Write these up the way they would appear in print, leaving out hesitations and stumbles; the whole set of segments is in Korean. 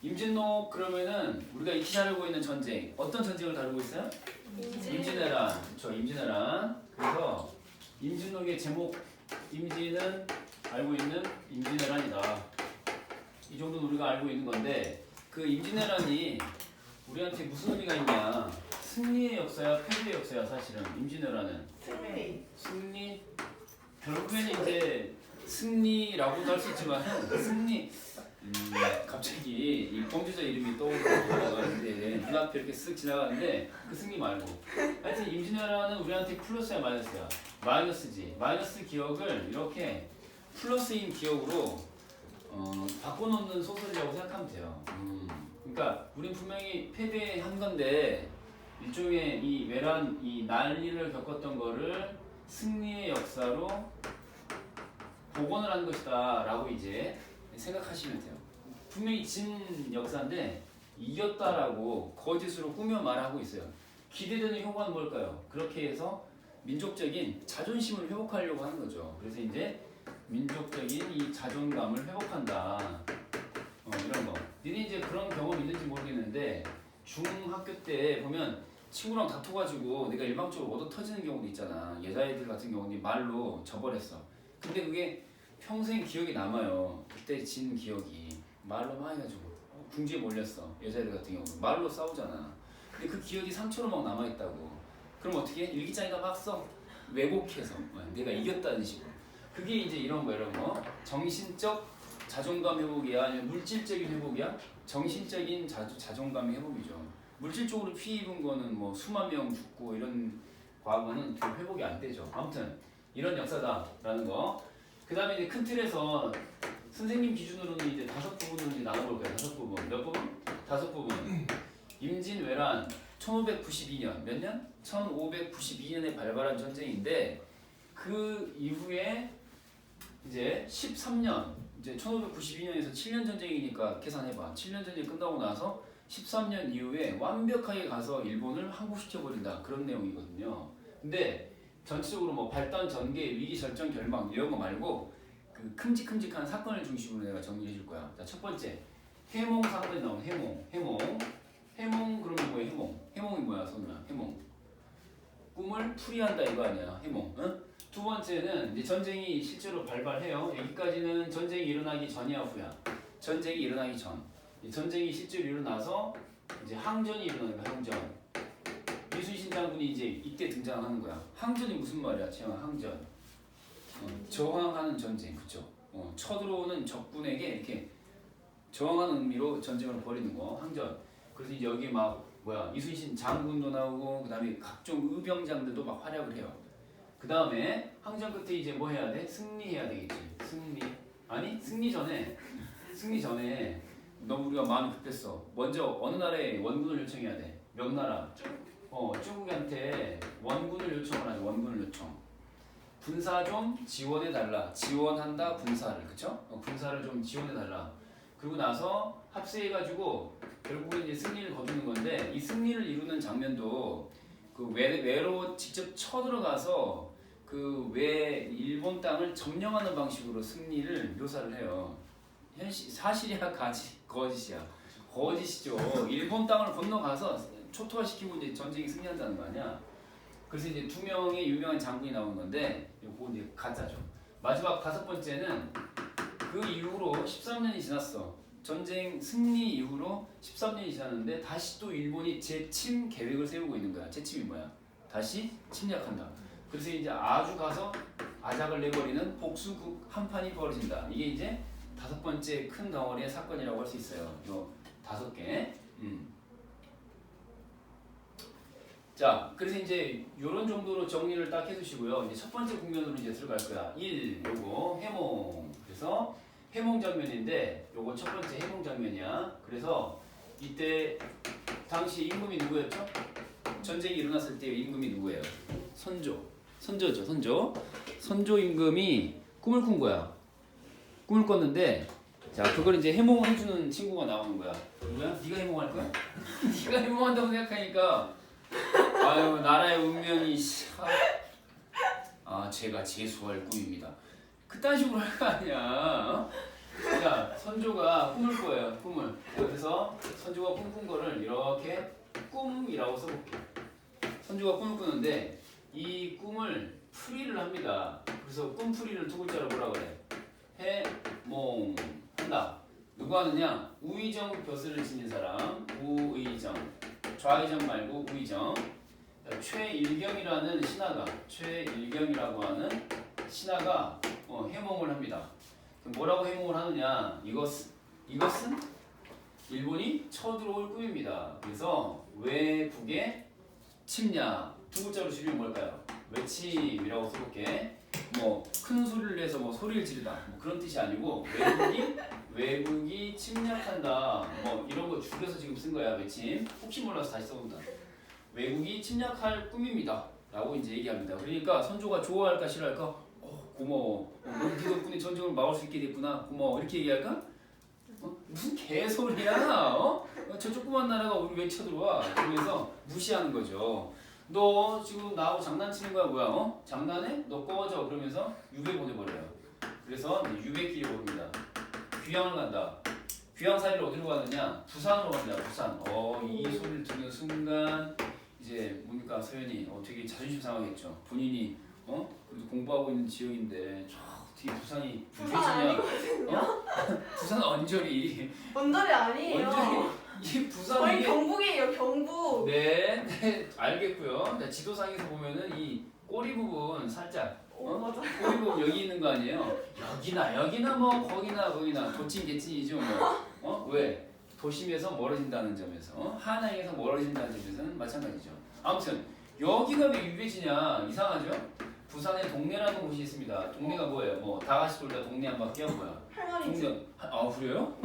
임진록 그러면은 우리가 익히 다루고 있는 전쟁 어떤 전쟁을 다루고 있어요? 임진왜란. 그렇죠. 임진왜란. 그래서 임진록의 제목 임진은 알고 있는 임진왜란이다. 이 정도는 우리가 알고 있는 건데 그 임진왜란이 우리한테 무슨 의미가 있냐? 승리의 역사야, 패배의 역사야. 사실은 임진왜란은 승리. 결국에는 이제 승리라고도 할 수 있지만 승리. 갑자기 이 범죄자 이름이 떠오르는데 눈앞에 이렇게 쓱 지나가는데 그 승리 말고 하여튼 임진왜란은 우리한테 플러스야 마이너스야? 마이너스지. 마이너스 기억을 이렇게 플러스인 기억으로 바꿔놓는 소설이라고 생각하면 돼요. 그러니까 우린 분명히 패배한 건데 일종의 이 외란, 이 난리를 겪었던 거를 승리의 역사로 복원을 한 것이다 라고 이제 생각하시면 돼요. 분명히 진 역사인데 이겼다라고 거짓으로 꾸며 말하고 있어요. 기대되는 효과는 뭘까요? 그렇게 해서 민족적인 자존심을 회복하려고 하는 거죠. 그래서 이제 민족적인 이 자존감을 회복한다. 이런 거. 니네 이제 그런 경험 있는지 모르겠는데 중학교 때 보면 친구랑 다퉈가지고 내가 일방적으로 얻어 터지는 경우도 있잖아. 여자애들 같은 경우는 말로 져버렸어. 근데 그게 평생 기억이 남아요. 그때 진 기억이 말로 막 해가지고 궁지에 몰렸어. 여자애들 같은 경우는 말로 싸우잖아. 근데 그 기억이 상처로 막 남아있다고. 그럼 어떻게 해? 일기장에다 막 써. 왜곡해서 내가 이겼다는 식으로. 그게 이제 이런 거 정신적 자존감 회복이야 아니면 물질적인 회복이야? 정신적인 자존감 회복이죠. 물질적으로 피해 입은 거는 뭐 수만 명 죽고 이런 과거는 별 회복이 안 되죠. 아무튼 이런 역사다라는 거. 그 다음에 이제 큰 틀에서 선생님 기준으로는 이제 5부분으로 이제 나눠볼 거예요. 5부분. 몇 부분? 5부분. 임진왜란 1592년 몇 년? 1592년에 발발한 전쟁인데 그 이후에 이제 13년 이제 1592년에서 7년 전쟁이니까 계산해봐. 7년 전쟁이 끝나고 나서 13년 이후에 완벽하게 가서 일본을 항복시켜버린다. 그런 내용이거든요. 근데 전체적으로 뭐 발단, 전개, 위기, 절정, 결망 이런 거 말고 그 큼직큼직한 사건을 중심으로 내가 정리해 줄 거야. 자, 첫 번째 해몽 사건이 나오는 해몽 그러면 뭐야? 해몽이 뭐야? 손나 해몽 꿈을 풀이한다 이거 아니야? 해몽. 응? 두 번째는 이제 전쟁이 실제로 발발해요. 여기까지는 전쟁이 일어나기 전이야 후야? 전쟁이 일어나기 전. 전쟁이 실제로 일어나서 이제 항전이 일어나는 거야. 항전. 이순신 장군이 이제 이때 등장하는 거야. 항전이 무슨 말이야? 채영아, 항전. 저항하는 전쟁, 그쵸? 쳐들어오는 적군에게 이렇게 저항하는 의미로 전쟁을 벌이는 거, 항전. 그래서 이제 여기 막 이순신 장군도 나오고 그다음에 각종 의병장들도 막 활약을 해요. 그 다음에 항전 끝에 이제 뭐 해야 돼? 승리해야 되겠지. 승리 전에 너무 우리가 마음이 급했어. 먼저 어느 나라에 원군을 요청해야 돼? 몇 나라? 중국한테 원군을 요청을 하죠. 원군을 요청. 군사 좀 지원해달라. 지원한다 군사를. 그쵸? 군사를 좀 지원해달라. 그리고 나서 합세해가지고 결국은 이제 승리를 거두는 건데 이 승리를 이루는 장면도 그 외로 직접 쳐들어가서 그 외 일본 땅을 점령하는 방식으로 승리를 묘사를 해요. 사실이야 거짓이야? 거짓이죠. 일본 땅을 건너가서 초토화시키고 이제 전쟁이 승리한다는 거 아니야. 그래서 이제 2명의 유명한 장군이 나오는 건데 이거 이제 가짜죠. 마지막 5번째는 그 이후로 13년이 지났어. 전쟁 승리 이후로 13년이 지났는데 다시 또 일본이 재침 계획을 세우고 있는 거야. 재침이 뭐야? 다시 침략한다. 그래서 이제 아주 가서 아작을 내버리는 복수국 한판이 벌어진다. 이게 이제 5번째 큰 덩어리의 사건이라고 할 수 있어요. 요 5개. 자, 그래서 이제 이런 정도로 정리를 딱 해두시고요. 이제 첫 번째 국면으로 이제 들어갈 거야. 1, 요거 해몽. 그래서 해몽 장면인데, 요거 첫 번째 해몽 장면이야. 그래서 이때 당시 임금이 누구였죠? 전쟁이 일어났을 때 임금이 누구예요? 선조죠, 선조. 선조 임금이 꿈을 꾼 거야. 꿈을 꿨는데, 자, 그걸 이제 해몽을 해주는 친구가 나오는 거야. 누구야? 네가 해몽할 거야? 네가 해몽한다고 생각하니까. 아유, 나라의 운명이 제가 제수할 꿈입니다. 그딴 식으로 할 거 아니야. 자, 선조가 꿈을 꿔요. 꿈을. 그래서 그래서 선주가 꿈꾼 거를 이렇게 꿈이라고 써볼게요. 선주가 꿈을 꾸는데 이 꿈을 풀이를 합니다. 그래서 꿈풀이를 두 글자로 뭐라 그래? 해몽 한다. 누구 하느냐? 우의정 벼슬을 지닌 사람. 우의정. 좌의정 말고 우의정. 최일경이라는 신하가, 최일경이라고 하는 신하가 해몽을 합니다. 뭐라고 해몽을 하느냐? 이것은 일본이 쳐들어올 꿈입니다. 그래서 외국의 침략, 두 글자로 줄이면 뭘까요? 외침이라고 써볼게. 뭐 큰 소리를 내서 뭐 소리를 지르다 뭐 그런 뜻이 아니고 외국이 침략한다 뭐 이런 거 줄여서 지금 쓴 거야. 외침. 혹시 몰라서 다시 써본다. 외국이 침략할 꿈입니다. 라고 이제 얘기합니다. 그러니까 선조가 좋아할까 싫어할까? 고마워. 네 덕분에 전쟁을 막을 수 있게 됐구나. 고마워. 이렇게 얘기할까? 무슨 개소리야? 저 조그만 나라가 우리 왜 쳐들어와? 그러면서 무시하는 거죠. 너 지금 나하고 장난치는 거야 뭐야? 장난해? 너 꺼져. 그러면서 유배 보내버려요. 그래서 유배길이 오릅니다. 귀향을 간다. 귀향살이를 어디로 가느냐? 부산으로 갑니다. 부산. 이 소리를 듣는 순간 이제 뭡니까 서연이 되게 자존심 상하겠죠. 본인이 그래도 공부하고 있는 지역인데 어떻게 부산이 부산 아니거든요. 부산 언저리. 언저리 아니에요. 언저리 이 부산 저희 이게 경북이에요. 경북. 네 알겠고요. 지도상에서 보면은 이 꼬리 부분 살짝 맞아. 꼬리 부분 여기 있는 거 아니에요? 여기나 뭐 거기나 도친 개친이죠 뭐. 왜? 도심에서 멀어진다는 점에서 하나에서 멀어진다는 점에서는 마찬가지죠. 아무튼 여기가 왜 유배지냐 이상하죠? 부산에 동네라는 곳이 있습니다. 동네가 뭐예요? 뭐 다 같이 돌다 동네 한 바퀴야 뭐야? 할머니 집. 동네 그래요?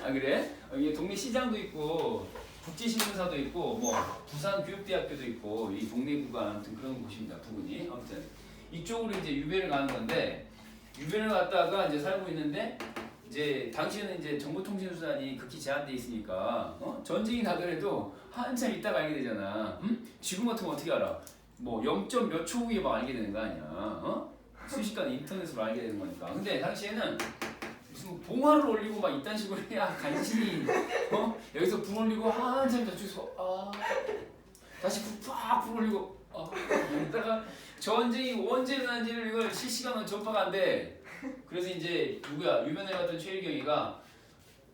그래? 여기 동네 시장도 있고 국제신문사도 있고 뭐 부산 교육대학교도 있고 이 동네 구간 아무튼 그런 곳입니다. 부근이 아무튼 이쪽으로 이제 유배를 가는 건데 유배를 갔다가 이제 살고 있는데 이제 당시에는 이제 정보통신수단이 극히 제한돼 있으니까 전쟁이 나더라도 한참 있다가 알게 되잖아. 지금 같으면 어떻게 알아? 뭐 0. 몇 초 후에 막 알게 되는 거 아니야? 순식간에 인터넷으로 알게 되는 거니까. 근데 당시에는 무슨 봉화를 올리고 막 이딴 식으로 해야 간신히 여기서 불 올리고 한참 저쪽에서 다시 불 올리고 이러다가 전쟁이 언제 일어난지를 이걸 실시간으로 전파가 안 돼. 그래서 이제 누구야 유면회 같은 최일경이가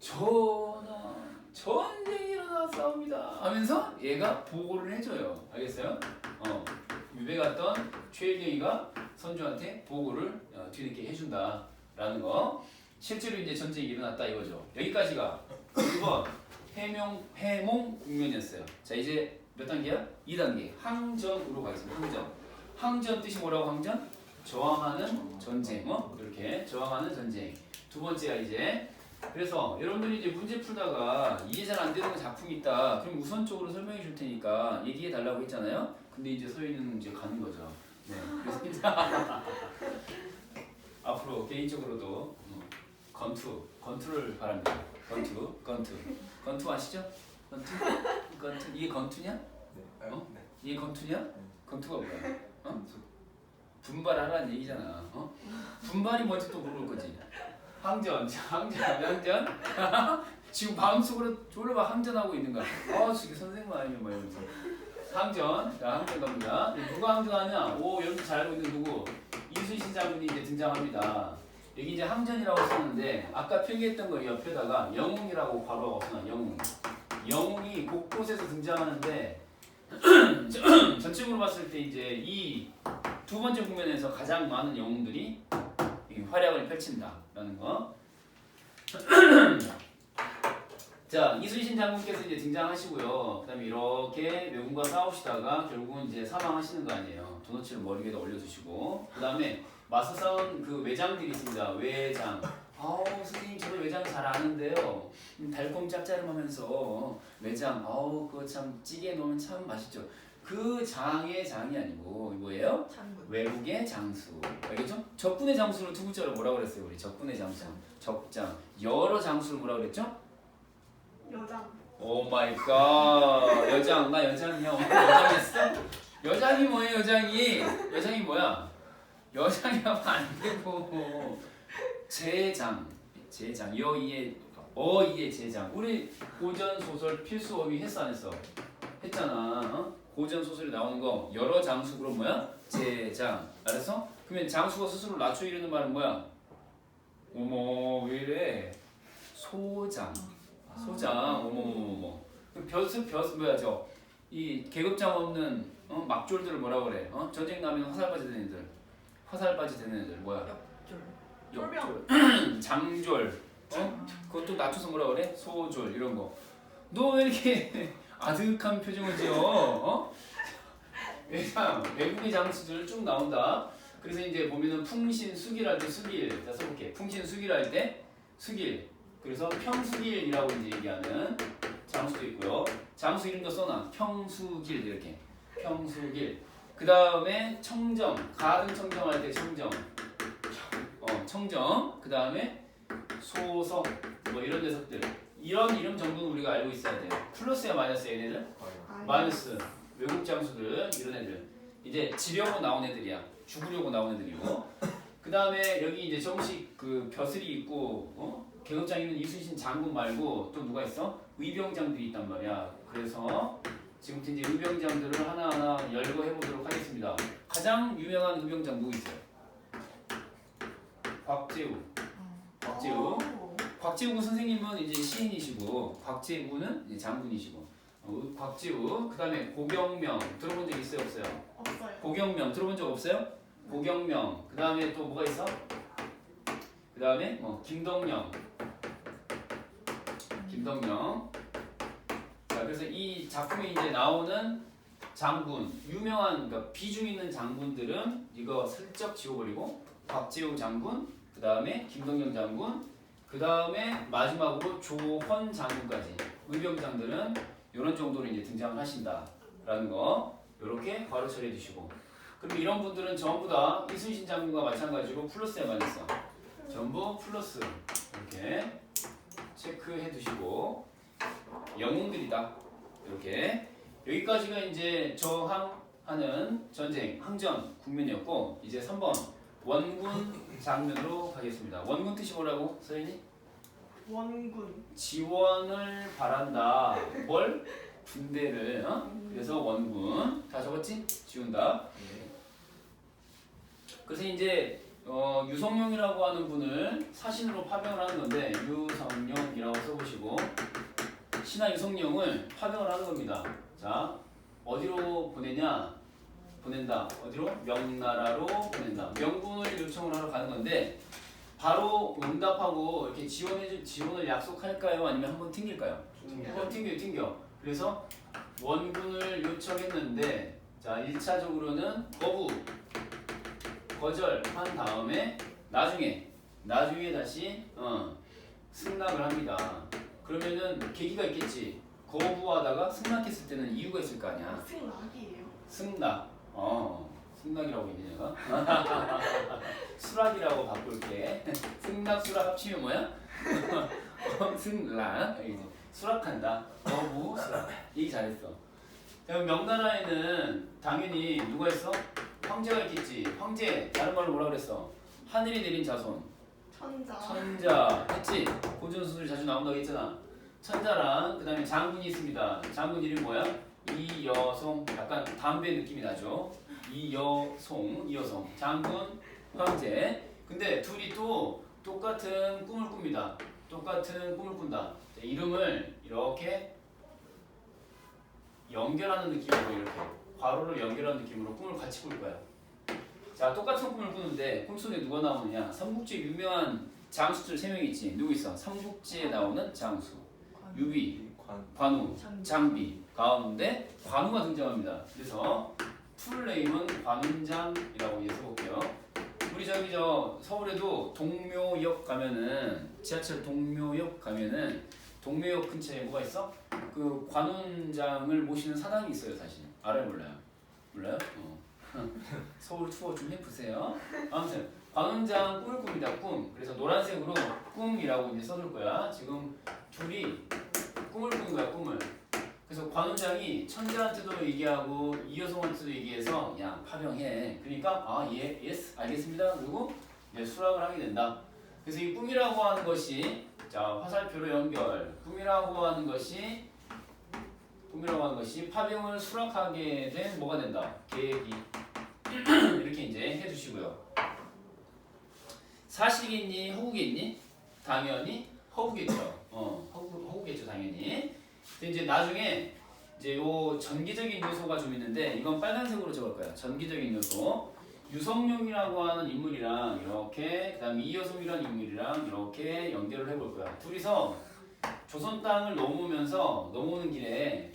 전하 전쟁이 일어났사옵니다 하면서 얘가 보고를 해줘요. 알겠어요? 유배 갔던 최일경이가 선조한테 보고를 뒤늦게 해준다라는 거. 실제로 이제 전쟁이 일어났다 이거죠. 여기까지가 1번 해몽 국면이었어요. 자 이제 몇 단계야? 2단계 항전으로 가겠습니다. 항전 뜻이 뭐라고? 항전? 저항하는 전쟁. 이렇게 저항하는 전쟁. 두 번째가 이제 그래서 여러분들이 이제 문제 풀다가 이해 잘 안 되는 작품이 있다. 그럼 우선적으로 설명해 줄 테니까 얘기해 달라고 했잖아요. 근데 이제 서희는 이제 가는 거죠. 네. 그래서 이제 앞으로 개인적으로도 건투를 바랍니다. 건투 아시죠? 건투 이게 건투냐? 이게 건투냐? 건투가 뭐야? 분발하라는 얘기잖아. 분발이 뭔지 또 물어볼 거지. 항전. 지금 마음속으로 졸라 막 항전하고 있는 거야. 지금 선생님 아니면 뭐 이러면서. 항전 갑니다. 누가 항전하냐? 여러분 잘 알고 있는 누구? 이순신 장군이 이제 등장합니다. 여기 이제 항전이라고 썼는데 아까 표기했던 거 옆에다가 영웅이라고 바로 써놔. 영웅이 곳곳에서 등장하는데 전체적으로 봤을 때 이제 이 두 번째 국면에서 가장 많은 영웅들이 활약을 펼친다라는 거. 자 이순신 장군께서 이제 등장하시고요. 그다음에 이렇게 외군과 싸우시다가 결국은 이제 사망하시는 거 아니에요. 도너츠를 머리 위에다 올려두시고 그다음에 맞서 싸운 그 외장들이 있습니다. 외장. 선생님 저도 외장 잘 아는데요. 달콤 짭짤하면서 외장. 그거 참 찌개에 넣으면 참 맛있죠. 그 장의 장이 아니고 뭐예요? 장군. 외국의 장수. 알겠죠? 적군의 장수를 두 글자로 뭐라고 그랬어요? 우리 적군의 장수. 적장. 여러 장수를 뭐라고 그랬죠? 여장. 오 마이 갓. 여장. 나 여장이야. 여장했어? 여장이 뭐예요? 여장이 뭐야? 여장이 하면 안 되고 제장. 제장, 여의의 어의의 제장. 우리 고전 소설 필수 어휘 했어 안 했어? 했잖아. 어? 고전 소설에 나오는 거 여러 장수로 뭐야? 제장. 알았어? 그러면 장수가 스스로 낮춰 이르는 말은 뭐야? 어머 왜 이래? 소장. 소장. 어머머머머. 벼스 뭐야 저? 이 계급장 없는 막졸들을 뭐라 그래? 전쟁 나면 화살바지 되는 애들. 화살바지 되는 애들 뭐야? 쫄병. 장졸. 그것도 낮춰서 뭐라 그래? 소졸 이런 거. 너 왜 이렇게 아득한 표정을 지어? 왜냐 외국의 장수들 쭉 나온다. 그래서 이제 보면은 풍신수길 할 때 수길. 자 써볼게. 풍신수길 할 때 수길. 그래서 평수길이라고 이제 얘기하는 장수도 있고요. 장수 이름도 써놔. 평수길 이렇게. 평수길. 그 다음에 청정. 가등 청정할 때 청정. 청정. 그 다음에 소성. 뭐 이런 녀석들. 이런 이름 정도는 우리가 알고 있어야 돼요. 플러스야 마이너스야 얘네들? 마이너스. 외국 장수들 이런 애들. 이제 지려고 나온 애들이야. 죽으려고 나온 애들이고. 그 다음에 여기 이제 정식 그 벼슬이 있고 계급장 있는 이순신 장군 말고 또 누가 있어? 의병장들이 있단 말이야. 그래서 지금부터 이제 의병장들을 하나하나 열거해보도록 하겠습니다. 가장 유명한 의병장 누구 있어요? 곽재우. 곽재우. 곽재우 선생님은 이제 시인이시고 곽재우는 이제 장군이시고. 곽재우. 그 다음에 고경명 들어본 적 있어요 없어요? 없어요. 고경명 들어본 적 없어요? 고경명. 그 다음에 또 뭐가 있어? 그 다음에 김덕령. 김덕령. 자 그래서 이 작품에 이제 나오는 장군 유명한 그러니까 비중 있는 장군들은 이거 슬쩍 지워버리고 곽재우 장군, 그 다음에 김덕령 장군, 그 다음에 마지막으로 조헌 장군까지 의병장들은 이런 정도로 이제 등장을 하신다라는 거 이렇게 괄호 처리해 주시고. 그럼 이런 분들은 전부 다 이순신 장군과 마찬가지로 플러스에만 있어. 전부 플러스 이렇게 체크해 두시고 영웅들이다. 이렇게 여기까지가 이제 저항하는 전쟁, 항전 국면이었고 이제 3번 원군 장면으로 가겠습니다. 원군 뜻이 뭐라고 서인이? 원군. 지원을 바란다. 뭘? 군대를. 그래서 원군. 다 적었지? 지운다. 그래서 이제 유성룡이라고 하는 분을 사신으로 파병을 하는 건데 유성룡이라고 써보시고 신하 유성룡을 파병을 하는 겁니다. 자 어디로 보내냐? 보낸다. 어디로? 명나라로 보낸다. 명군을 요청을 하러 가는 건데 바로 응답하고 이렇게 지원을 약속할까요? 아니면 한번 튕길까요? 한번 튕겨. 그래서 원군을 요청했는데 자 1차적으로는 거절한 다음에 나중에 다시 승낙을 합니다. 그러면은 계기가 있겠지. 거부하다가 승낙했을 때는 이유가 있을 거 아니야. 승낙이에요. 승낙. 승낙이라고 했냐 내가? 수락이라고 바꿀게. 승낙 수락 합치면 뭐야? 승낙. 수락한다. 거부 수락. 얘기 잘했어. 그럼 명나라에는 당연히 누가 있어? 황제가 있겠지. 황제 다른 말로 뭐라 그랬어? 하늘이 내린 자손. 천자 했지? 고전 소설 자주 나온다고 했잖아. 천자랑 그 다음에 장군이 있습니다. 장군 이름 뭐야? 이여송. 약간 담배 느낌이 나죠? 이여송 장군 황제. 근데 둘이 또 똑같은 꿈을 꿉니다. 똑같은 꿈을 꾼다. 자, 이름을 이렇게 연결하는 느낌으로 이렇게 괄호를 연결하는 느낌으로 꿈을 같이 꿀 거야. 자 똑같은 꿈을 꾸는데 꿈속에 누가 나오느냐? 삼국지 유명한 장수들 3명 있지. 누구 있어? 삼국지에 나오는 장수. 유비, 관우, 장비. 가운데 관우가 등장합니다. 그래서 풀네임은 관운장이라고 이제 써볼게요. 우리 저 서울에도 동묘역 가면은 지하철 동묘역 가면은 동묘역 근처에 뭐가 있어? 그 관운장을 모시는 사당이 있어요. 사실 알아요 몰라요? 몰라요? 서울 투어 좀 해보세요. 아무튼 관운장 꿈을 꿉니다. 꿈. 그래서 노란색으로 꿈이라고 이제 써줄 거야. 지금 둘이 꿈을 꾸는 거야. 꿈을. 그래서 관운장이 천자한테도 얘기하고 이여송한테도 얘기해서 야 파병해. 그러니까 예스 알겠습니다. 그리고 이제 수락을 하게 된다. 그래서 이 꿈이라고 하는 것이 자 화살표로 연결. 꿈이라고 하는 것이 파병을 수락하게 된 뭐가 된다. 계획이 이렇게 이제 해주시고요. 사실이니 허구겠니? 당연히 허구겠죠. 허구겠죠 당연히. 근데 이제 나중에 이제 요 전기적인 요소가 좀 있는데 이건 빨간색으로 적을 거야. 전기적인 요소. 유성룡이라고 하는 인물이랑 이렇게 그다음에 이여성이라는 인물이랑 이렇게 연결을 해볼 거야. 둘이서 조선 땅을 넘어오는 길에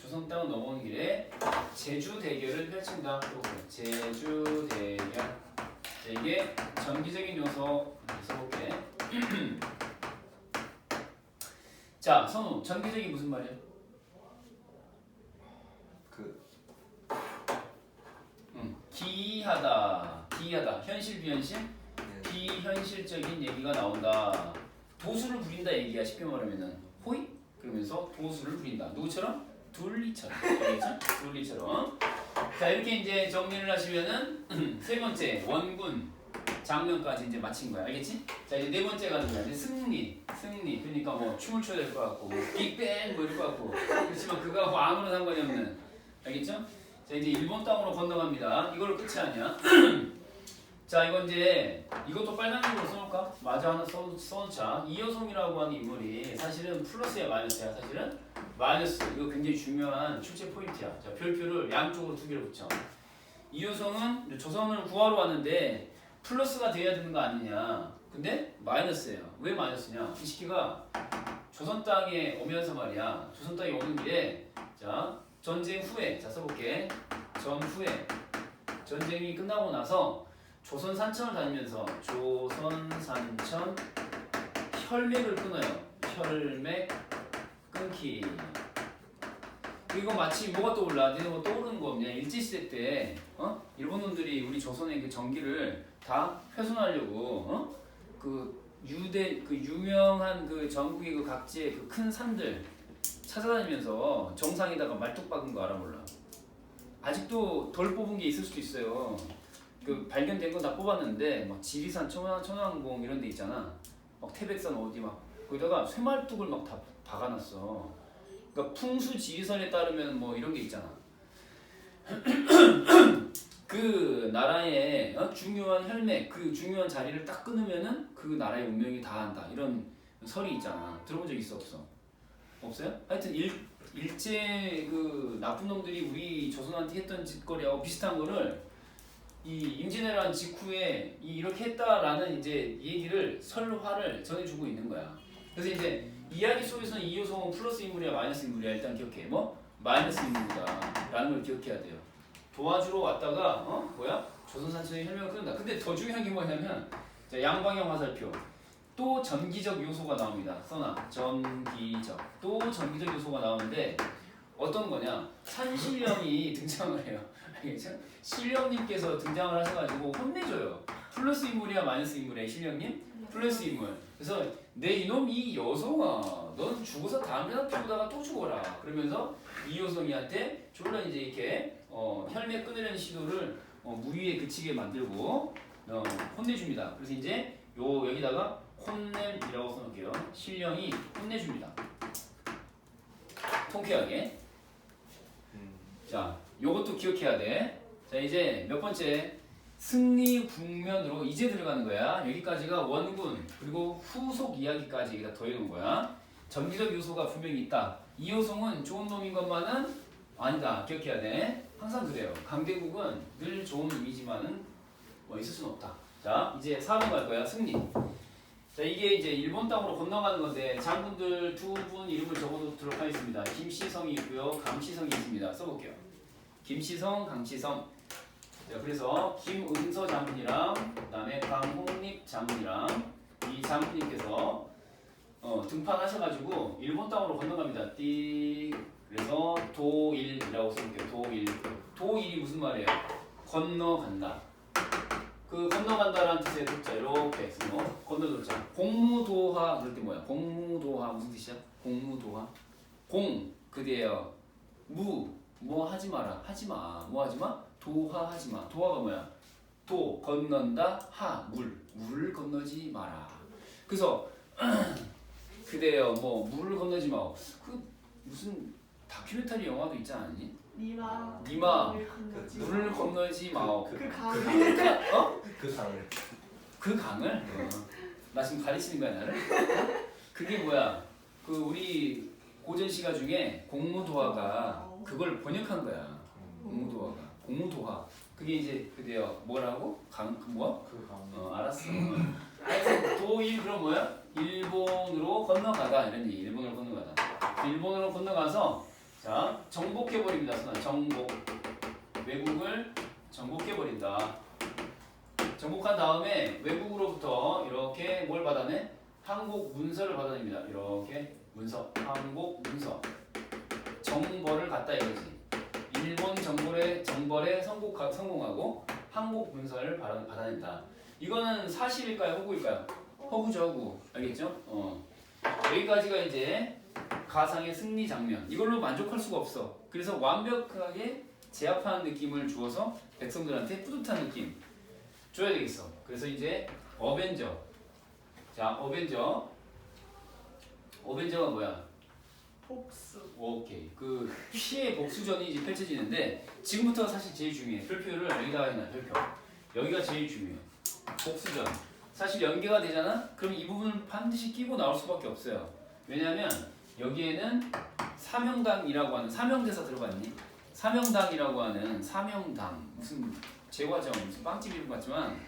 제주 대결을 펼친다. 제주 대결. 자, 이게 전기적인 요소 써볼게. 자, 선우, 전기적인 무슨 말이야? 기이하다. 현실 비현실? 비현실적인 얘기가 나온다. 도수를 부린다 얘기야. 쉽게 말하면은 호이? 그러면서 도수를 부린다. 누구처럼? 둘리처럼. 알겠죠? 둘리처럼. 자, 이렇게 이제 정리를 하시면은 세 번째 원군 장면까지 이제 마친 거야. 알겠지? 자, 이제 네 번째 가는 거야. 이제 승리. 그러니까 뭐 춤을 춰야 될 것 같고, 뭐 빅뱅 뭐 이럴 것 같고. 그렇지만 그거하고 아무런 상관이 없는. 알겠죠? 자, 이제 일본 땅으로 건너갑니다. 이걸로 끝이 아니야. 자, 이건 이제 이것도 빨간색으로 써놓을까? 맞아, 하나 써놓자. 이여성이라고 하는 인물이 사실은 플러스야 마이너스야? 사실은 마이너스. 이거 굉장히 중요한 출제 포인트야. 자, 별표를 양쪽으로 두 개를 붙여. 이여성은 조선을 구하러 왔는데 플러스가 돼야 되는 거 아니냐? 근데 마이너스예요. 왜 마이너스냐? 이 시기가 조선 땅에 오면서 말이야. 조선 땅에 오는 길에 자 전쟁 후에 자 써볼게. 전후에 전쟁이 끝나고 나서 조선 산천을 다니면서 조선 산천 혈맥을 끊어요. 혈맥 끊기. 이거 마치 뭐가 떠올라? 니네 뭐 떠오르는 거 없냐? 일제시대 때 일본 놈들이 우리 조선의 그 전기를 다 훼손하려고 그 유명한 그 전국의 그 각지의 그 큰 산들 찾아다니면서 정상에다가 말뚝 박은 거 알아 몰라? 아직도 덜 뽑은 게 있을 수도 있어요. 그 발견된 건 다 뽑았는데 막 지리산 천왕봉 이런 데 있잖아. 막 태백산 어디 막 거기다가 쇠말뚝을 막 다 박아놨어. 그러니까 풍수 지리설에 따르면 뭐 이런 게 있잖아. 그 나라의 중요한 혈맥, 그 중요한 자리를 딱 끊으면은 그 나라의 운명이 다한다. 이런 설이 있잖아. 들어본 적 있어 없어? 없어요? 하여튼 일제 그 나쁜 놈들이 우리 조선한테 했던 짓거리하고 비슷한 거를 이 임진왜란 직후에 이렇게 했다라는 이제 얘기를 설화를 전해주고 있는 거야. 그래서 이제 이야기 속에서는 이효성은 플러스 인물이야 마이너스 인물이야 일단 기억해. 뭐 마이너스 인물이다라는 걸 기억해야 돼요. 도와주러 왔다가 조선 산천의 혈맥을 끊는다. 근데 더 중요한 게 뭐냐면 자, 양방향 화살표. 또 전기적 요소가 나옵니다. 써놔. 전기적. 또 전기적 요소가 나오는데 어떤 거냐? 산신령이 등장을 해요. 알겠죠? 신령님께서 등장을 하셔가지고 혼내줘요. 플러스 인물이야 마이너스 인물이야 신령님? 플러스 인물. 그래서 내 이놈 이 여성아 넌 죽어서 다음에 피우다가 또 죽어라. 그러면서 이 여성이한테 졸라 이제 이렇게 혈맥 끊으려는 시도를 무위에 그치게 만들고 혼내줍니다. 그래서 이제 여기다가 혼냄이라고 써놓을게요. 신령이 혼내줍니다. 통쾌하게. 자, 요것도 기억해야 돼. 자, 이제 몇 번째 승리 국면으로 이제 들어가는 거야. 여기까지가 원군 그리고 후속 이야기까지 여기다 더해놓은 거야. 전기적 요소가 분명히 있다. 이효성은 좋은 놈인 것만은 아니다. 기억해야 돼. 항상 그래요. 강대국은 늘 좋은 이미지만은 있을 수는 없다. 자, 이제 4번 갈 거야. 승리. 자, 이게 이제 일본 땅으로 건너가는 건데 장군들 두 분 이름을 적어놓도록 하겠습니다. 김시성이 있고요. 강시성이 있습니다. 써볼게요. 김시성, 강시성. 자, 그래서 김은서 장군이랑 그다음에 강홍립 장군이랑 이 장군님께서 등판하셔가지고 일본 땅으로 건너갑니다. 띠. 그래서 도일이라고 써볼게요. 도일. 도일이 무슨 말이에요? 건너간다. 그 건너간다라는 뜻의 도자 이렇게 쓰고 건너도자. 공무도하 그럴 때 뭐야? 공무도하 무슨 뜻이야? 공무도하. 공 그 뒤에요. 뭐 하지 마라. 하지 마. 뭐 하지 마? 도하 하지 마. 도하가 뭐야? 도 건넌다 하 물 건너지 마라. 그래서 그대여 뭐 물을 건너지 마오. 그 무슨 다큐멘터리 영화도 있지 않니? 니마 물을 건너지 마오. 그 강을 어? 그 강을. 그 강을? 나 지금 가르치는 거야 나를? 그게 뭐야? 그 우리 고전 시가 중에 공무도화가 그걸 번역한 거야. 공무도화가 공무도화. 그게 이제 그대여 뭐라고? 그 뭐? 그 강. 알았어. 하여튼 도일 그럼 뭐야? 일본으로 건너가다 이런 얘기. 일본으로 건너가다. 일본으로 건너가서 자 정복해 버립니다. 정복. 외국을 정복해 버린다. 정복한 다음에 외국으로부터 이렇게 뭘 받아내? 한국 문서를 받아냅니다. 이렇게 문서, 한국 문서. 정벌을 갖다 이거지. 일본 정벌에 성공하고 한국 문서를 받아낸다. 이거는 사실일까요? 허구일까요? 허구죠, 허구. 알겠죠? 여기까지가 이제 가상의 승리 장면. 이걸로 만족할 수가 없어. 그래서 완벽하게 제압하는 느낌을 주어서 백성들한테 뿌듯한 느낌 줘야 되겠어. 그래서 이제 어벤져. 자, 어벤져가 뭐야? 복수 오케이. 그 피해 복수전이 이제 펼쳐지는데 지금부터가 사실 제일 중요해. 별표를 여기다가 해놔. 별표. 여기가 제일 중요해. 복수전. 사실 연계가 되잖아? 그럼 이 부분을 반드시 끼고 나올 수밖에 없어요. 왜냐하면 여기에는 사명당이라고 하는 사명대사 들어봤니? 사명당이라고 하는 사명당 무슨 제과점 무슨 빵집 이름 같지만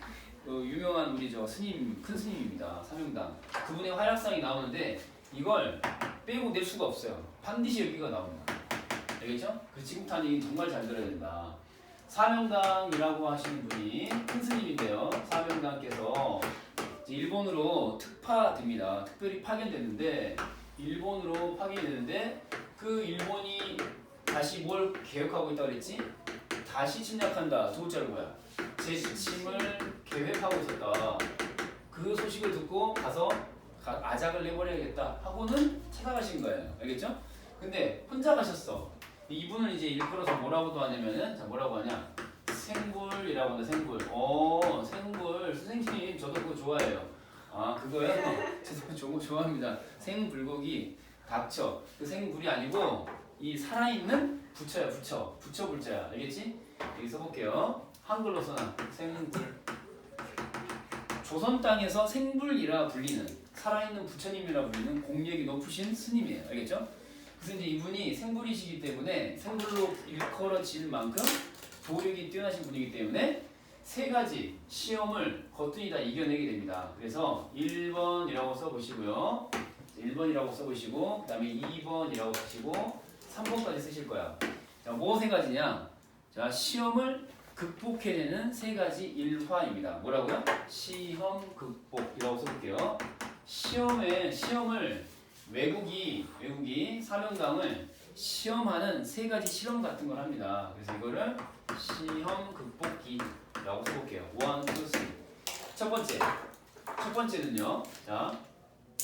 그 유명한 우리 저 스님 큰 스님입니다. 사명당 그분의 활약상이 나오는데 이걸 빼고 낼 수가 없어요. 반드시 여기가 나옵니다. 알겠죠? 그 지금부터 하는 얘기 정말 잘 들어야 된다. 사명당이라고 하시는 분이 큰 스님인데요. 사명당께서 일본으로 특파됩니다. 특별히 파견됐는데 일본으로 파견됐는데 그 일본이 다시 뭘 계획하고 있다고 그랬지? 다시 침략한다. 두 번째로 뭐야? 재침을 계획하고 있었다. 그 소식을 듣고 가서 아작을 내버려야겠다 하고는 찾아가신 거예요. 알겠죠? 근데 혼자 가셨어. 이분은 이제 일컬어서 뭐라고도 하냐면은 자 뭐라고 하냐? 생불이라고 한다. 생불. 생불. 선생님 저도 그거 좋아해요. 아 그거요? 저도 저거 좋아합니다. 생불고기 닥쳐. 그 생불이 아니고 이 살아있는 부처야. 부처 불자야. 알겠지? 여기 써볼게요. 한글로 써놔. 생불. 조선 땅에서 생불이라 불리는 살아있는 부처님이라 불리는 공력이 높으신 스님이에요. 알겠죠? 그래서 이제 이분이 생불이시기 때문에 생불로 일컬어질 만큼 도력이 뛰어나신 분이기 때문에 세 가지 시험을 거뜬히 다 이겨내게 됩니다. 그래서 1번이라고 써보시고요. 1번이라고 써보시고 그 다음에 2번이라고 쓰시고 3번까지 쓰실 거야. 자, 뭐 세 가지냐? 자, 시험을 극복해내는 세 가지 일화입니다. 뭐라고요? 시험 극복이라고 써볼게요. 시험을 외국이 사명당을 시험하는 세 가지 실험 같은 걸 합니다. 그래서 이거를 시험 극복기라고 써볼게요. 1, 2, 3. 첫 번째는요. 자,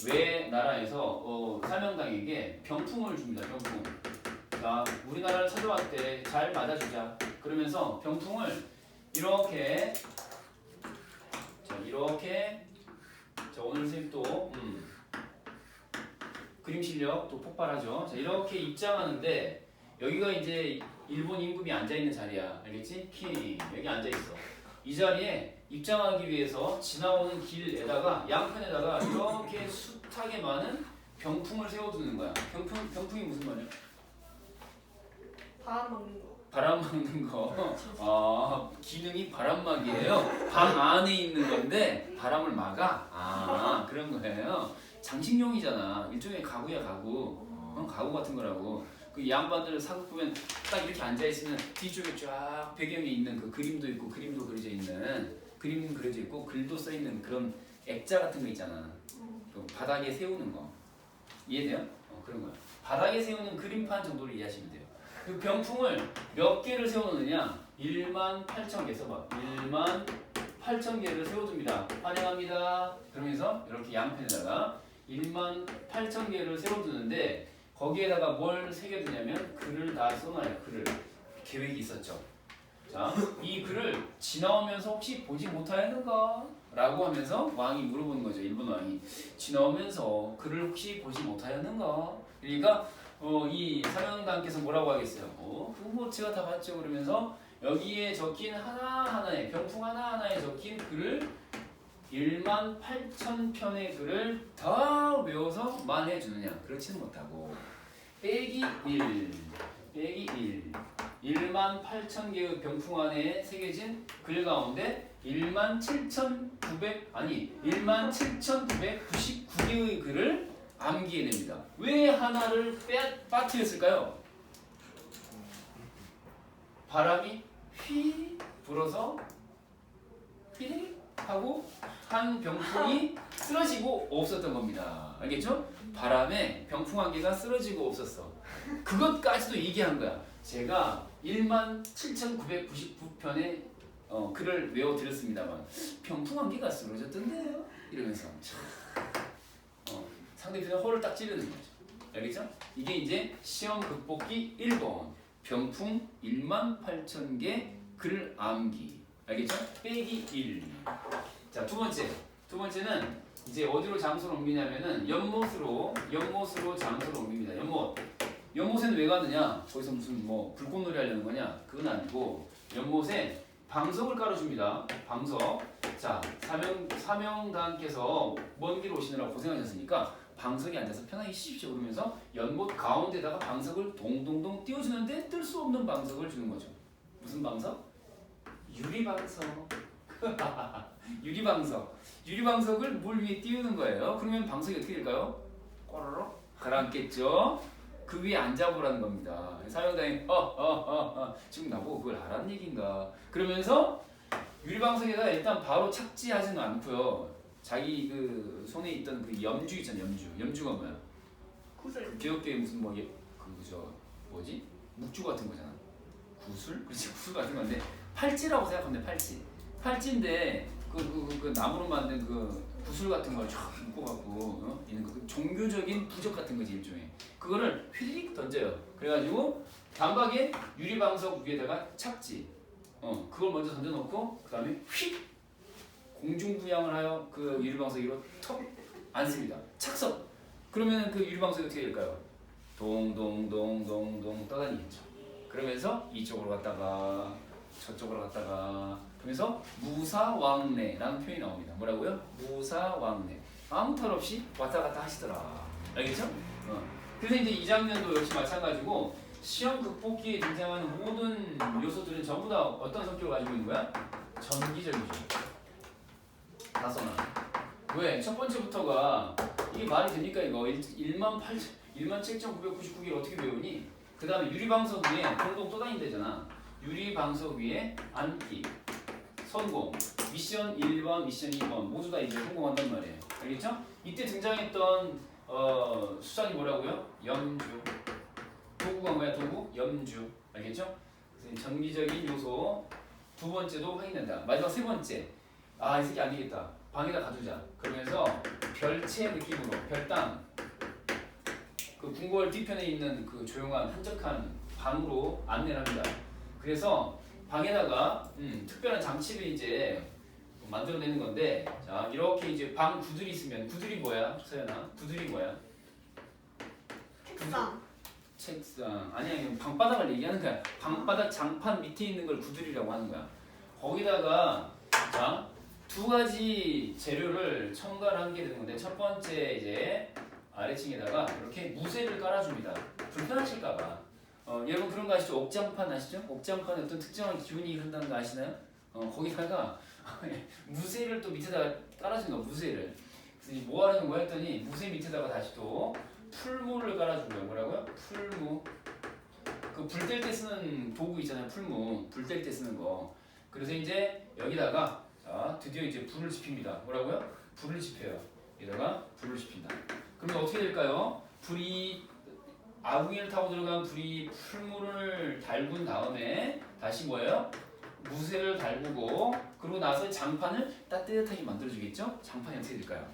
외 나라에서 사명당에게 병풍을 줍니다. 병풍. 자, 우리나라를 찾아왔을 때 잘 맞아주자. 그러면서 병풍을 이렇게 자 오늘 선생님 또 그림 실력 또 폭발하죠. 자 이렇게 입장하는데 여기가 이제 일본 임금이 앉아있는 자리야. 알겠지? 킹 여기 앉아있어. 이 자리에 입장하기 위해서 지나오는 길에다가 양편에다가 이렇게 숱하게 많은 병풍을 세워두는 거야. 병풍이 무슨 말이야? 바람 먹는 거 바람 막는 거. 아, 기능이 바람막이에요. 방 안에 있는 건데 바람을 막아. 아, 그런 거예요. 장식용이잖아. 일종의 가구야, 가구. 가구 같은 거라고. 그 양반들 사극 보면 딱 이렇게 앉아 있으면 뒤쪽에 쫙 배경에 있는 그 그림도 있고 그림도 그려져 있는 그림 그려져 있고 글도 써 있는 그런 액자 같은 거 있잖아. 그 바닥에 세우는 거. 이해돼요? 그런 거야. 바닥에 세우는 그림판 정도를 이해하시면 돼요. 그 병풍을 몇 개를 세워놓느냐? 18,000개 써봐. 18,000개를 세워둡니다. 환영합니다. 그러면서 이렇게 양편에다가 18,000개를 세워두는데 거기에다가 뭘 새겨두냐면 글을 다 써놔요. 글을. 계획이 있었죠. 자, 이 글을 지나오면서 혹시 보지 못하였는가? 라고 하면서 왕이 물어보는 거죠. 일본 왕이 지나오면서 그를 혹시 보지 못하였는가? 그러니까 이 사명당께서 뭐라고 하겠어요? 그거 제가 다 봤죠. 그러면서 여기에 적힌 하나하나의 병풍 하나하나에 적힌 글을 18,000편의 글을 다 외워서 만해주느냐? 그렇지는 못하고 빼기 1 18,000개의 병풍 안에 새겨진 글 가운데 17,999개의 글을 암기해냅니다. 왜 하나를 빠뜨렸을까요? 바람이 휘 불어서 휘 하고 한 병풍이 쓰러지고 없었던 겁니다. 알겠죠? 바람에 병풍 한 개가 쓰러지고 없었어. 그것까지도 얘기한 거야. 제가 17,999편의 글을 외워드렸습니다만 병풍 한 개가 쓰러졌던데요? 이러면서 상대편의 허를 딱 찌르는 거죠. 알겠죠? 이게 이제 시험 극복기 1번 병풍 18,000개 글 암기. 알겠죠? 빼기 1. 자, 두 번째는 이제 어디로 장소를 옮기냐면은 연못으로 장소를 옮깁니다. 연못에는 왜 가느냐? 거기서 무슨 뭐 불꽃놀이 하려는 거냐? 그건 아니고 연못에 방석을 깔아줍니다. 방석. 자, 사명단께서 먼 길 오시느라 고생하셨으니까 방석에 앉아서 편하게 쉬십시오. 그러면서 연못 가운데다가 방석을 동동동 띄워주는데 뜰 수 없는 방석을 주는 거죠. 무슨 방석? 유리방석. 유리방석을 물 위에 띄우는 거예요. 그러면 방석이 어떻게 될까요? 꼬르륵 가라앉겠죠. 그 위에 앉아보라는 겁니다. 사명당이 지금 나보고 그걸 하라는 얘기인가? 그러면서 유리방석에다가 일단 바로 착지하지는 않고요. 자기 그 손에 있던 그 염주 있잖아요. 염주가 뭐야? 구슬. 기독교에 무슨 묵주 같은 거잖아. 구슬? 그렇지, 구슬 같은 건데 팔찌라고 생각하면 돼. 팔찌인데 그 나무로 만든 그 구슬 같은 걸 쫙 묶어갖고 있는 거. 그 종교적인 부적 같은 거지 일종의. 그거를 휘릭 던져요. 그래가지고 단박에 유리방석 위에다가 착지. 그걸 먼저 던져놓고 그 다음에 휙 공중부양을 하여 그 유리방석 위로 턱 앉습니다. 착석. 그러면 그 유리방석이 어떻게 될까요? 동동동동동 떠다니겠죠. 그러면서 이쪽으로 갔다가 저쪽으로 갔다가 그래서 무사왕래라는 표현이 나옵니다. 뭐라고요? 무사왕래. 아무 탈 없이 왔다 갔다 하시더라. 알겠죠? 그래서 이제 이 장면도 역시 마찬가지고 시험 극복기에 등장하는 모든 요소들은 전부 다 어떤 성격을 가지고 있는 거야? 전기적이죠. 다소나. 왜? 첫 번째부터가 이게 말이 됩니까 이거? 17,999개를 어떻게 배우니? 그 다음에 유리방석 위에 동동 떠다닌다잖아. 유리방석 위에 앉기, 성공, 미션 1번, 미션 2번 모두 다 이제 성공한단 말이에요. 알겠죠? 이때 등장했던 수장이 뭐라고요? 염주. 도구가 뭐야? 도구? 염주. 알겠죠? 그래서 전기적인 요소 두 번째도 확인된다. 마지막 세 번째. 이 새끼 안 되겠다. 방에다 가두자. 그러면서 별채 느낌으로 별당 그 궁궐 뒤편에 있는 그 조용한 한적한 방으로 안내를 합니다. 그래서 방에다가 특별한 장치를 이제 만들어내는 건데, 자 이렇게 이제 방 구들이 있으면 구들이 뭐야, 서연아? 구들이 뭐야? 책상. 아니야, 방바닥을 얘기하는 거야. 방바닥 장판 밑에 있는 걸 구들이라고 하는 거야. 거기다가 자 두 가지 재료를 첨가를 하게 되는 건데, 첫 번째 이제 아래층에다가 이렇게 무쇠를 깔아줍니다. 불편하실까봐. 여러분 그런 거 아시죠? 옥장판 아시죠? 옥장판에 어떤 특정한 기운이 흐른다는 거 아시나요? 거기다가 무쇠를 또 밑에다가 깔아주는 거, 무쇠를. 그래서 뭐 하려는 거야 했더니 무쇠 밑에다가 다시 또 풀무를 깔아준 거예요. 뭐라고요? 풀무. 그 불 뗄 때 쓰는 도구 있잖아요. 풀무. 불 뗄 때 쓰는 거. 그래서 이제 여기다가 자 드디어 이제 불을 지핍니다. 뭐라고요? 불을 지펴요. 여기다가 불을 지핀다. 그러면 어떻게 될까요? 불이 아궁이를 타고 들어간 불이 풀물을 달군 다음에 다시 뭐예요? 무쇠를 달구고 그러고 나서 장판을 따뜻하게 만들어주겠죠? 장판이 어떻게 될까요?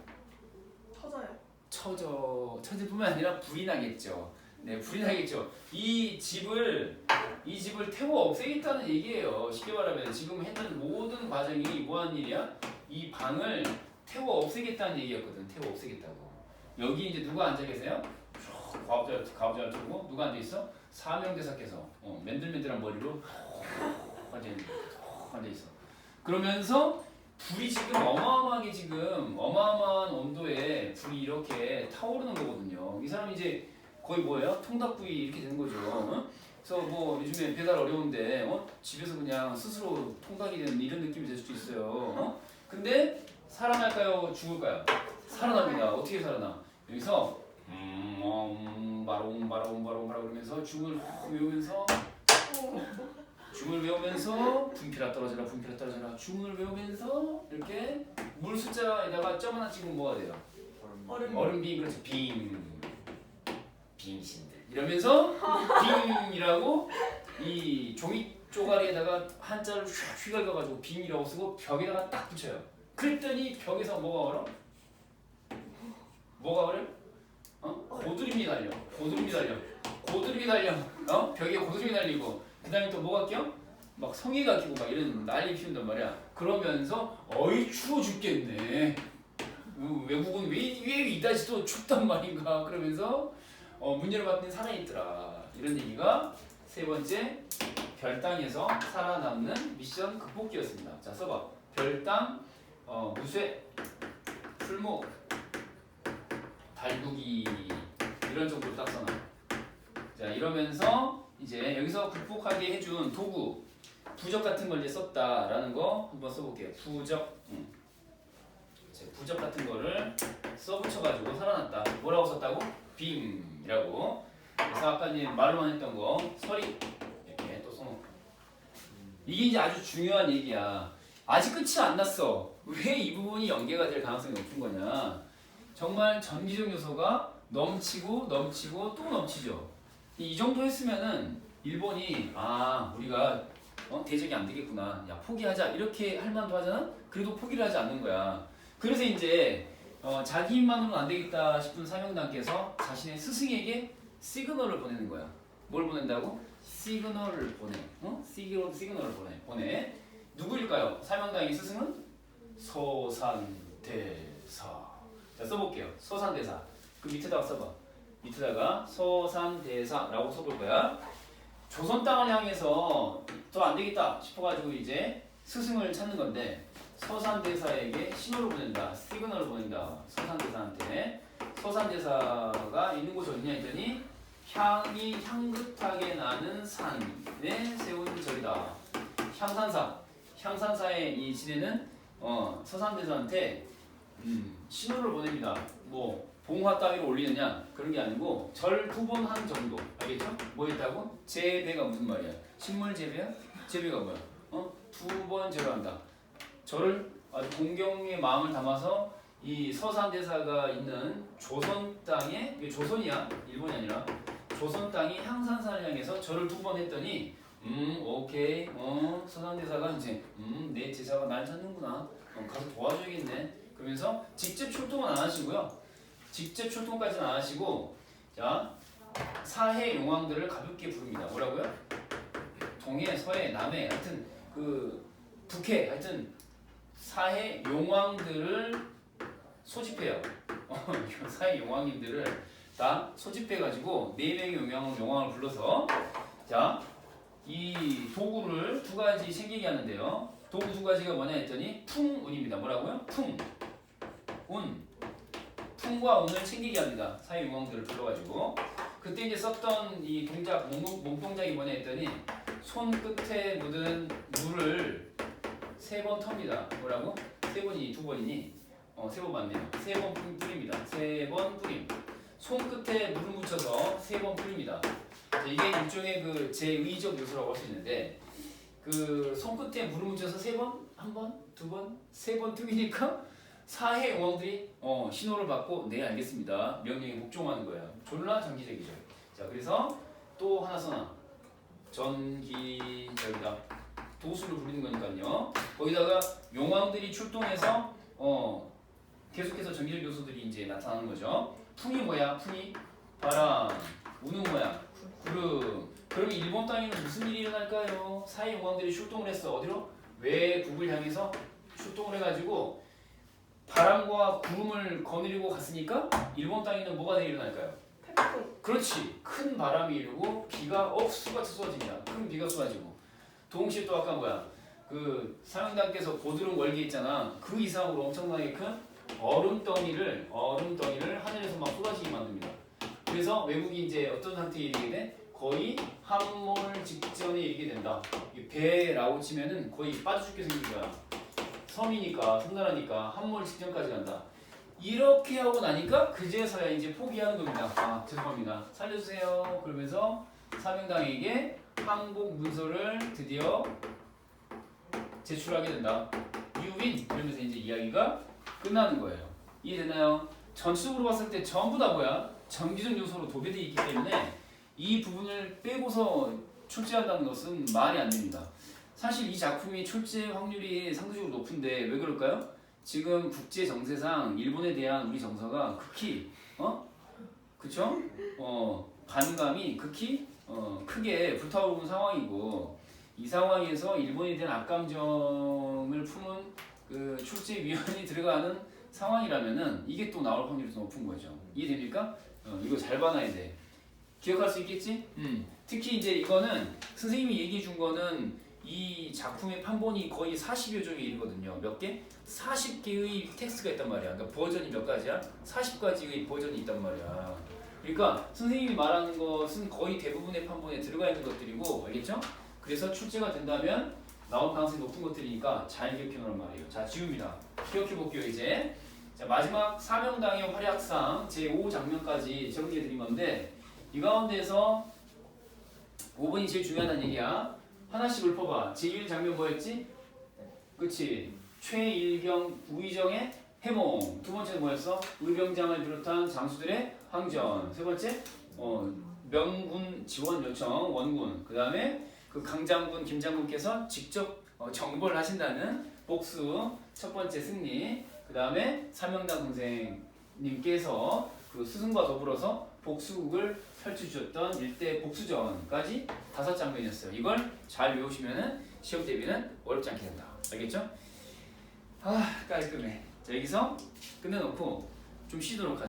터져요. 처질 뿐만 아니라 불이 나겠죠. 네, 불이 나겠죠. 이 집을 태워 없애겠다는 얘기예요. 쉽게 말하면 지금 했던 모든 과정이 뭐한 일이야? 이 방을 태워 없애겠다는 얘기였거든. 태워 없애겠다고. 여기 이제 누가 앉아 계세요? 가부좌를 틀고 누가 앉아 있어? 사명대사께서 맨들맨들한 머리로 앉아 있어. 그러면서 불이 지금 어마어마한 온도에 불이 이렇게 타오르는 거거든요. 이 사람이 이제 거의 뭐예요? 통닭구이 이렇게 되는 거죠. 어? 그래서 뭐 요즘에 배달 어려운데 집에서 그냥 스스로 통닭이 되는 이런 느낌이 될 수도 있어요. 근데 살아날까요? 죽을까요? 살아납니다. 어떻게 살아나? 여기서 바롱 그러면서 줌을 외우면서 분필아 떨어져라 줌을 외우면서 이렇게 물 숫자에다가 점 하나 찍으면 뭐가 돼요? 얼음빙. 그렇죠. 빙신들 이러면서 빙이라고 이 종이 쪼가리에다가 한자를 휙 긁어가지고 빙이라고 쓰고 벽에다가 딱 붙여요. 그랬더니 벽에서 뭐가 얼어? 고드름이 달려. 벽에 고드름이 달리고 그 다음에 또 뭐가 껴? 막 성의가 끼고 막 이런 난리 피운단 말이야. 그러면서 어이 추워 죽겠네. 외국은 왜 이다지 또 춥단 말인가. 그러면서 문 열어봤더니 살아있더라. 이런 얘기가 세 번째 별땅에서 살아남는 미션 극복기였습니다. 자 써봐. 별땅, 무쇠, 풀목, 달구기 이런 정도로 딱 써놔. 자 이러면서 이제 여기서 극복하게 해준 도구 부적 같은 걸 이제 썼다라는 거 한번 써볼게요. 부적 같은 거를 써붙여가지고 살아났다. 뭐라고 썼다고? 빙이라고. 그래서 아까 이제 말로만 했던 거 서리 이렇게 또 써놓고. 이게 이제 아주 중요한 얘기야. 아직 끝이 안 났어. 왜 이 부분이 연계가 될 가능성이 높은 거냐? 정말 전기적 요소가 넘치고 또 넘치죠. 이 정도 했으면은 일본이 우리가 대적이 안 되겠구나. 야 포기하자 이렇게 할 만도 하잖아. 그래도 포기를 하지 않는 거야. 그래서 이제 자기 힘만으로는 안 되겠다 싶은 사명단께서 자신의 스승에게 시그널을 보내는 거야. 뭘 보낸다고? 시그널을 보내. 시그널을 보내. 누구일까요? 사명단의 스승은 서산대사. 자 써볼게요. 서산대사. 그 밑에다가 써봐. 밑에다가 서산대사라고 써볼 거야. 조선 땅을 향해서 더 안 되겠다 싶어가지고 이제 스승을 찾는 건데 서산대사에게 신호를 보낸다. 시그널을 보낸다. 서산대사한테. 서산대사가 있는 곳이 어디냐 했더니 향이 향긋하게 나는 산에 세운 절이다. 향산사에 이 지대는 서산대사한테 신호를 보냅니다. 뭐 봉화 따위로 올리느냐 그런 게 아니고 절 2번 한 정도. 알겠죠? 뭐 했다고? 재배가 무슨 말이야? 식물 재배야? 재배가 뭐야? 2번 절한다. 저를 아주 공경의 마음을 담아서 이 서산대사가 있는 조선 땅에, 이게 조선이야 일본이 아니라 조선 땅이 향산산을 향해서 절을 2번 했더니 오케이 서산대사가 이제 내 제자가 날 찾는구나. 가서 도와줘야겠네. 그러면서 직접 출동은 안 하시고요. 직접 출동까지는 안 하시고 자 사해 용왕들을 가볍게 부릅니다. 뭐라고요? 동해, 서해, 남해 하여튼 그 북해 하여튼 사해 용왕들을 소집해요. 사해 용왕님들을 다 소집해가지고 4명의 용왕을 불러서 자 이 도구를 2가지 챙기게 하는데요. 도구 2가지가 뭐냐 했더니 풍운입니다. 뭐라고요? 풍과 운을 챙기게 합니다. 사해 용왕들을 불러가지고 그때 이제 썼던 이 동작 몸동작이 뭐냐 했더니 손끝에 묻은 물을 3번 텁니다. 뭐라고? 3번이니 2번이니? 3번 맞네요. 3번 뿌립니다. 3번 뿌림. 손끝에 물을 묻혀서 3번 뿌립니다. 이게 일종의 그 제의적 요소라고 할 수 있는데 그 손끝에 물을 묻혀서 3번, 1번, 2번, 3번 뚝이니까 사해 용왕들이 신호를 받고 네 알겠습니다. 명령에 복종하는 거예요. 졸라 장기적이죠. 자 그래서 또 하나 써놔. 전기절이다. 도수를 부리는 거니까요. 거기다가 용왕들이 출동해서 계속해서 전기적 요소들이 이제 나타나는 거죠. 풍이 뭐야? 풍이 바람, 우는 모양. 구름. 그러면 일본 땅에는 무슨 일이 일어날까요? 사회 용왕들이 출동을 했어. 어디로? 외국을 향해서 출동을 해가지고 바람과 구름을 거느리고 갔으니까 일본 땅에는 뭐가 일어날까요? 태풍. 그렇지. 큰 바람이 일고 비가 억수같이 쏟아집니다. 큰 비가 쏟아지고. 동시에 또 아까 뭐야? 그 사명당께서 고드름 월계 있잖아. 그 이상으로 엄청나게 큰 얼음덩이를 하늘에서 막 쏟아지게 만듭니다. 그래서 외국이 이제 어떤 상태에 이르게 돼? 거의 함몰 직전에 이르게 된다. 이 배라고 치면은 거의 빠져 죽게 생긴 거야. 섬이니까 섬나라니까 함몰 직전까지 간다. 이렇게 하고 나니까 그제서야 이제 포기하는 겁니다. 아 죄송합니다. 살려주세요. 그러면서 사명당에게 항복 문서를 드디어 제출하게 된다. 유윈 이러면서 이제 이야기가 끝나는 거예요. 이해되나요? 전체적으로 봤을 때 전부 다 뭐야? 정기적 요소로 도배되어 있기 때문에 이 부분을 빼고서 출제한다는 것은 말이 안 됩니다. 사실 이 작품이 출제 확률이 상대적으로 높은데 왜 그럴까요? 지금 국제 정세상 일본에 대한 우리 정서가 극히 그쵸? 반감이 극히 크게 불타오르는 상황이고 이 상황에서 일본에 대한 악감정을 품은 그 출제위원이 들어가는 상황이라면은 이게 또 나올 확률이 더 높은 거죠. 이해됩니까? 이거 잘 봐놔야 돼. 기억할 수 있겠지? 특히 이제 이거는 선생님이 얘기해 준 거는 이 작품의 판본이 거의 40여 종에 이르거든요. 몇 개? 40개의 텍스트가 있단 말이야. 그러니까 버전이 몇 가지야? 40가지의 버전이 있단 말이야. 그러니까 선생님이 말하는 것은 거의 대부분의 판본에 들어가 있는 것들이고, 알겠죠? 그래서 출제가 된다면 나올 가능성이 높은 것들이니까 잘 기억해 놓으란 말이에요. 자, 지웁니다. 기억해 볼게요, 이제. 자, 마지막 사명당의 활약상 제5장면까지 정리해 드린 건데, 이 가운데서 5번이 제일 중요하다는 얘기야. 하나씩 읊어봐. 제1장면 뭐였지? 그치. 최일경, 우의정의 해몽. 두 번째는 뭐였어? 의병장을 비롯한 장수들의 항전. 세 번째, 명군 지원 요청, 원군. 그 다음에 그 강장군, 김장군께서 직접 정벌을 하신다는 복수. 첫 번째 승리. 그 다음에 사명당 선생님께서 그 스승과 더불어서 복수국을 펼쳐주셨던 일대 복수전까지 5장면이었어요. 이걸 잘 외우시면은 시험 대비는 어렵지 않게 된다. 알겠죠? 아 깔끔해. 자 여기서 끝내놓고 좀 쉬도록 하자.